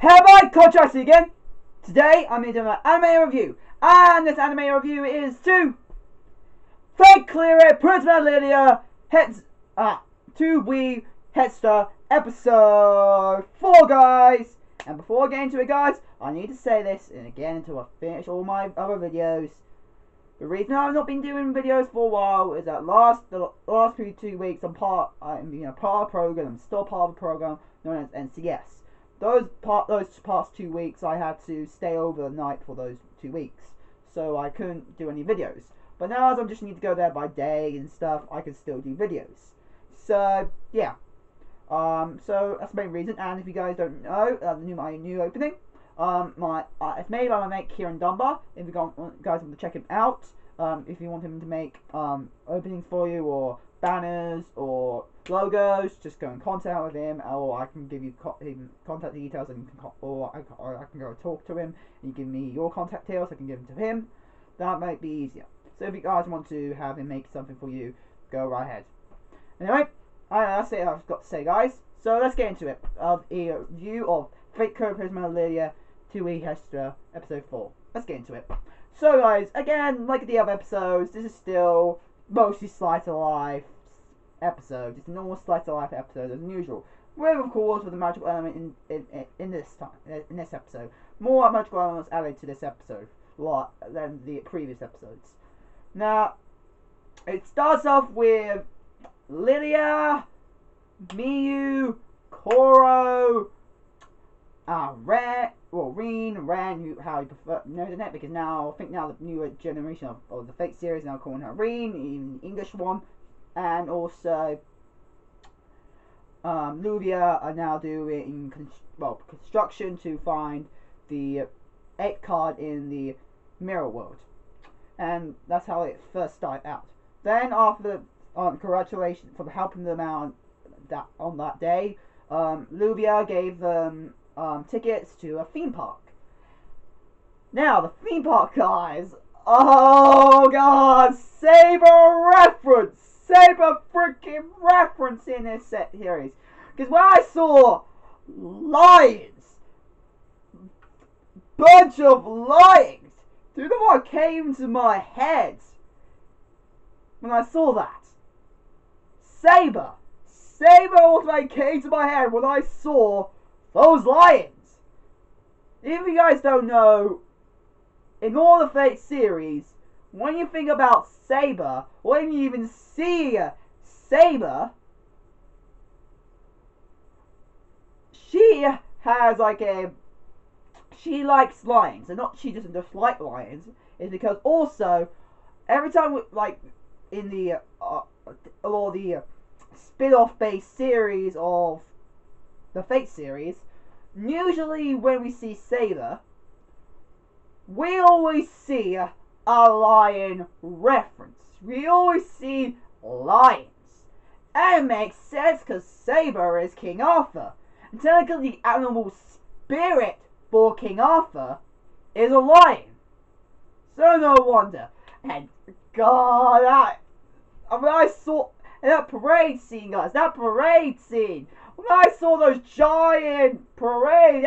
Have I contrasted again? Today I'm going to do an anime review, and this anime review is to Fake Clear It, Prisma Illya, Herz, 2 Hester, episode 4, guys. And before I get into it, guys, I need to say this, and again until I finish all my other videos. The reason I've not been doing videos for a while is that the last 2 weeks I'm part of a program. I'm still part of a program known as NCS. Those past 2 weeks I had to stay overnight for those 2 weeks, so I couldn't do any videos. But now as I just need to go there by day and stuff, I can still do videos. So yeah, so that's the main reason. And if you guys don't know, my new opening, it's made by my mate Kieran Dunbar. If you guys want to check him out, if you want him to make openings for you, or banners or logos, just go in contact with him, or I can give you contact details, and or I can go talk to him, and you give me your contact details, I can give them to him. That might be easier. So if you guys want to have him make something for you, go right ahead. Anyway, that's it I've got to say, guys. So let's get into it. A review of Fake Clear It, Prisma Illya 2 Hester, episode 4. Let's get into it. So guys, again, like the other episodes, this is still mostly slice of life episode. It's a normal slice of life episode as usual, with of course with a magical element in this episode. More magical elements added to this episode than the previous episodes. Now, it starts off with Lydia, Miyu, Koro, Ren, how you prefer know the net, because now I think now the newer generation of the Fate series now calling her Ren, even the English one, and also Luvia are now doing construction to find the 8th card in the mirror world, and that's how it first started out. Then after congratulations for helping them out on that day, Luvia gave them tickets to a theme park. Now the theme park, guys, oh god, Saber freaking reference in this series, because when I saw lions, bunch of lions, do you know what came to my head when I saw that? Saber automatically came to my head when I saw those lions. If you guys don't know, in all the Fate series, when you think about Saber, when you even see Saber, she has she likes lions, and not she doesn't just like lions, is because also every time in the or the spin-off based series of the Fate series, usually when we see Saber, we always see a lion reference. We always see lions. And it makes sense because Saber is King Arthur. And technically the animal spirit for King Arthur is a lion. So no wonder. And god, when I saw that parade scene, guys, when I saw those giant parade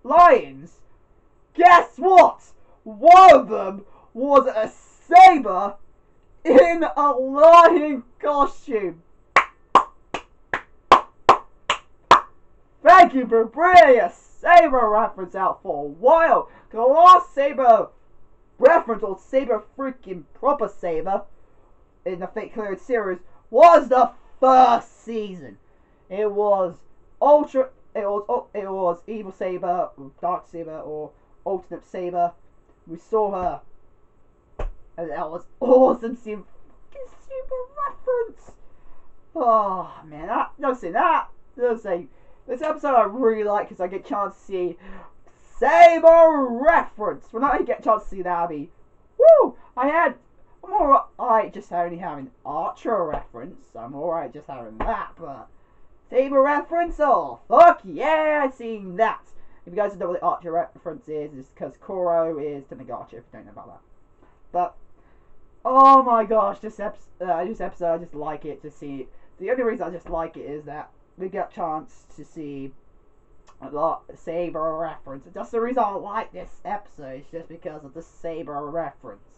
lions, guess what? One of them was a saber in a lion costume. Thank you for bringing a saber reference out for a while. The last saber reference, or saber freaking proper saber, in the Fate Clear It series was the first season. It was Evil Saber, Dark Saber, or Alternate Saber. We saw her, and that was awesome. Super reference. Oh man, this episode I really like because I get a chance to see Saber reference. When I get a chance to see that, I'll be woo. I'm alright just only having Archer reference. I'm alright just having that, but Saber reference, oh fuck yeah, I've seen that. If you guys don't know what the Archer reference is, it's because Koro is Timothy Archer, if you don't know about that. But oh my gosh, this episode I just like it to see. The only reason I just like it is that we get a chance to see a lot saber reference. That's the reason I like this episode, is just because of the saber reference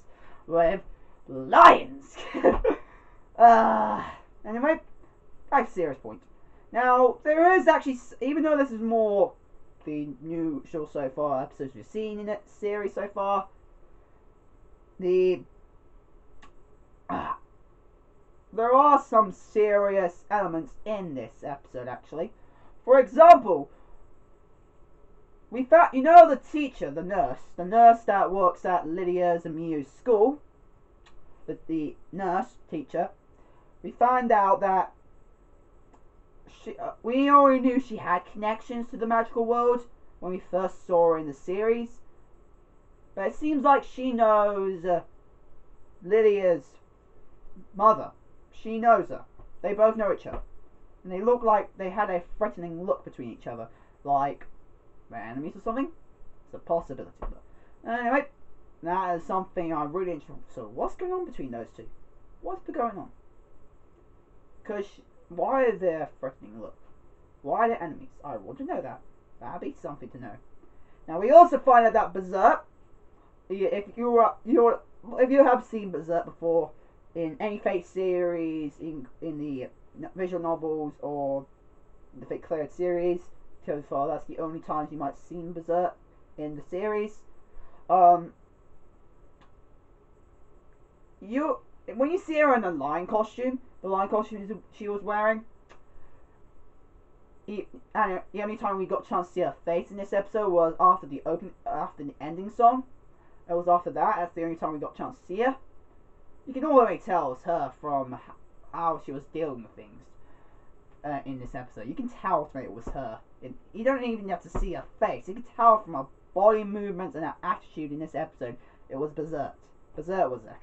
with lions. Anyway, back to serious point. Now, there is actually, even though this is more the new show so far, episodes we've seen in it, series so far, there are some serious elements in this episode, actually. For example, we found, you know, the teacher, the nurse that works at Lydia's and Miu's school, the nurse teacher, we found out that we already knew she had connections to the magical world when we first saw her in the series, but it seems like she knows Lydia's mother. She knows her. They both know each other. And they look like they had a threatening look between each other. Like they're enemies or something? It's a possibility. But anyway, that is something I'm really interested in. So what's going on between those two? What's going on? Because why are they a threatening look? Why are they enemies? I want to know that. That'd be something to know. Now we also find out that Berserk, if you have seen Berserk before, in any Fate series, in the visual novels or the Fate Cleared series, so far that's the only times you might have seen Berserk in the series. When you see her in the lion costume she was wearing, and the only time we got a chance to see her face in this episode was after the ending song. It was after that. That's the only time we got a chance to see her. You can already tell it's her from how she was dealing with things in this episode. You can tell it was her. You don't even have to see her face. You can tell from her body movements and her attitude in this episode. It was Berserk. Berserk was there.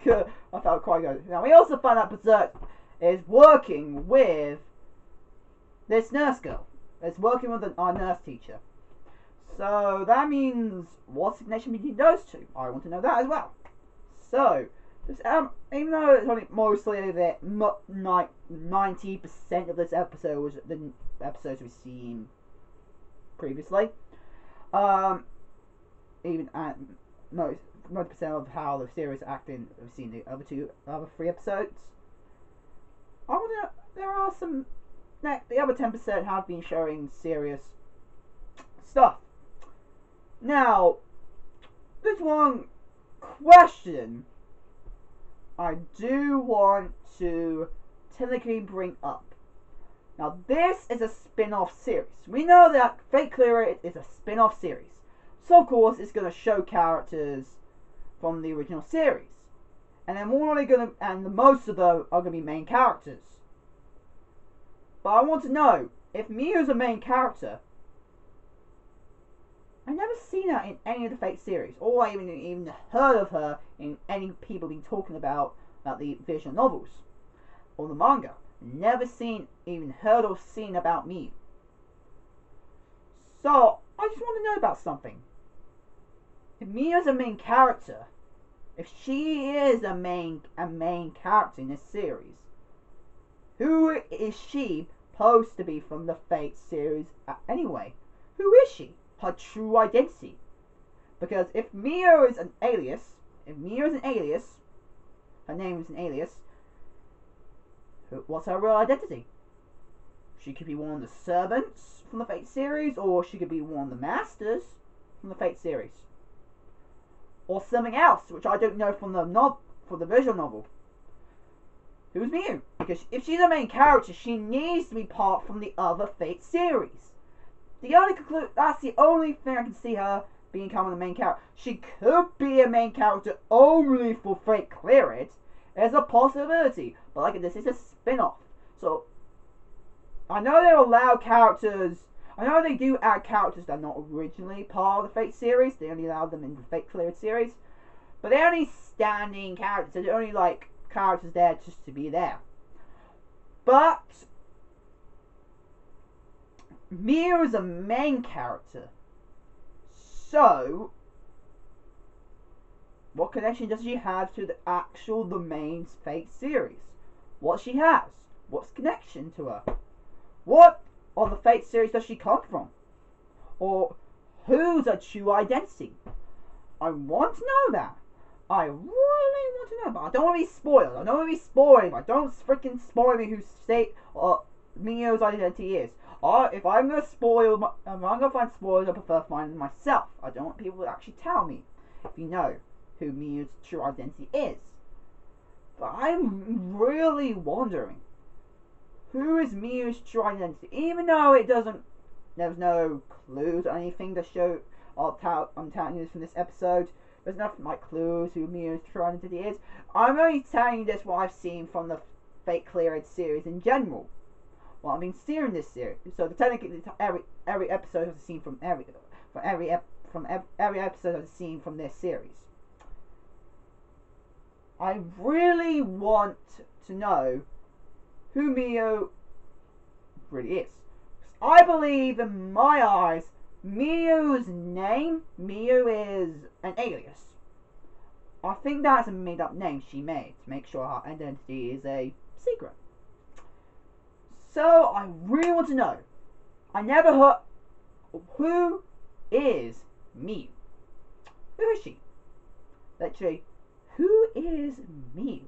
I felt quite good. Now we also find out Berserk is working with this nurse girl. It's working with our nurse teacher. So that means what's the connection between those two? I want to know that as well. So even though it's only mostly 90% of this episode was the episodes we've seen previously, even most 90% of how the series acting we've seen the other three episodes. I want to know, there are some, the other 10% have been showing serious stuff. Now, there's one question I do want to technically bring up. Now, this is a spin-off series. We know that Fate Clearer is a spin-off series. So, of course, it's going to show characters from the original series. And then most of them are going to be main characters. But I want to know, if Miu's a main character, I've never seen her in any of the Fate series, or I even heard of her in any people been talking about the visual novels or the manga. Never even heard or seen about Miu. So I just want to know about something. If Miu is a main character, if she is a main character in this series, who is she supposed to be from the Fate series anyway? Who is she? Her true identity. Because if Miu is an alias, her name is an alias, what's her real identity? She could be one of the servants from the Fate series, or she could be one of the masters from the Fate series, or something else which I don't know from the visual novel. Who's Miu? Because if she's a main character, she needs to be part from the other Fate series. That's the only thing I can see her becoming the main character. She could be a main character only for Fate Cleared. There's a possibility, but like this is a spin-off. So I know they allow characters. I know they do add characters that are not originally part of the Fate series. They only allow them in the Fate Cleared series, but they're only standing characters. So they're only like characters there just to be there. But Miu is a main character, so what connection does she have to the main Fate series? What she has? What's connection to her? What of the Fate series does she come from? or who's her true identity? I want to know that. I really want to know, but I don't want to be spoiled. I don't want to be spoiled, but don't freaking spoil me who state or Mio's identity is. Or if I'm gonna spoil, if I'm gonna find spoilers, I prefer finding myself. I don't want people to actually tell me if you know who Mio's true identity is. But I'm really wondering, who is Mio's true identity? Even though it doesn't, there's no clues or anything to show. I'm telling you this from this episode. There's nothing like clues who Mio's true identity is. I'm only telling you this what I've seen from the Fate Cleared series in general. Well, I've been seeing this series, so technically every episode I've seen from every episode I've seen from this series. I really want to know who Mio really is. I believe in my eyes, Mio's name, Mio is an alias. I think that's a made up name she made to make sure her identity is a secret. So I really want to know. I never heard, who is Mio? Who is she? Literally, who is Mio?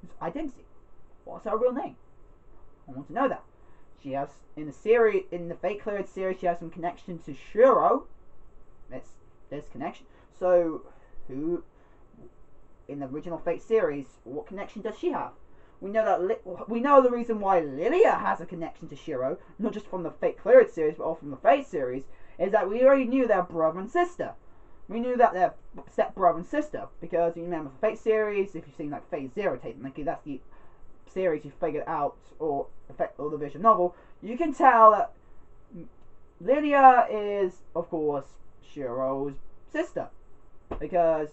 Whose identity? What's her real name? I want to know that. She has, in the series, in the Fate Cleared series, she has some connection to Shiro. There's connection. So, who, in the original Fate series, what connection does she have? We know that we know the reason why Lilia has a connection to Shiro, not just from the Fate Cleared series, but also from the Fate series, is that we already knew they're brother and sister. We knew that they're step brother and sister because you remember the Fate series. If you've seen like Fate Zero, technically that's the series you figured out, or the visual novel, you can tell that Lilia is, of course, Shiro's sister, because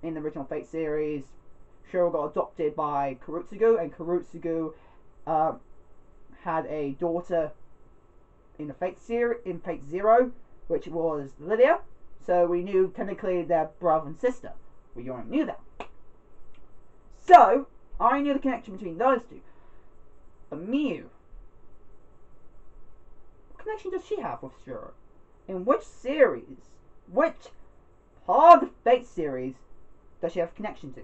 in the original Fate series, Shiro got adopted by Kurotsugu, and Kurotsugu had a daughter in the Fate series, in Fate Zero, which was Lilia. So we knew technically they're brother and sister. We already knew that. So I knew the connection between those two. But Mio, what connection does she have with Shiro? In which series, which part of the Fate series does she have connection to?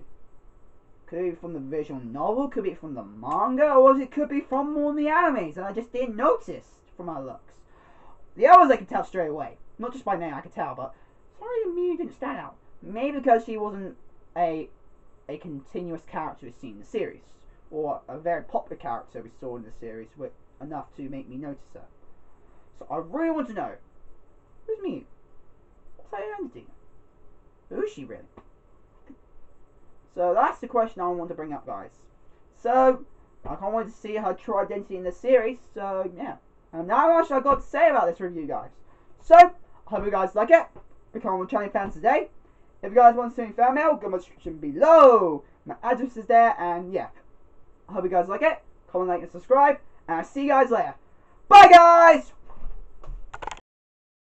Could it be from the visual novel? Could it be from the manga? Or it could be from one of the animes and I just didn't notice from her looks. The others I could tell straight away. Not just by name I could tell, but sorry Mio didn't stand out. Maybe because she wasn't a continuous character we've seen in the series, or a very popular character we saw in the series with enough to make me notice her. So I really want to know, who's Mio? What's her identity? Who is she really? So that's the question I want to bring up, guys. So I can't wait to see her true identity in the series. So yeah, and now what I've got to say about this review, guys. So I hope you guys like it. Become one channel fans today. If you guys want to send me fan mail, go in my description below. My address is there, and yeah. I hope you guys like it. Comment, like, and subscribe. And I'll see you guys later. Bye, guys!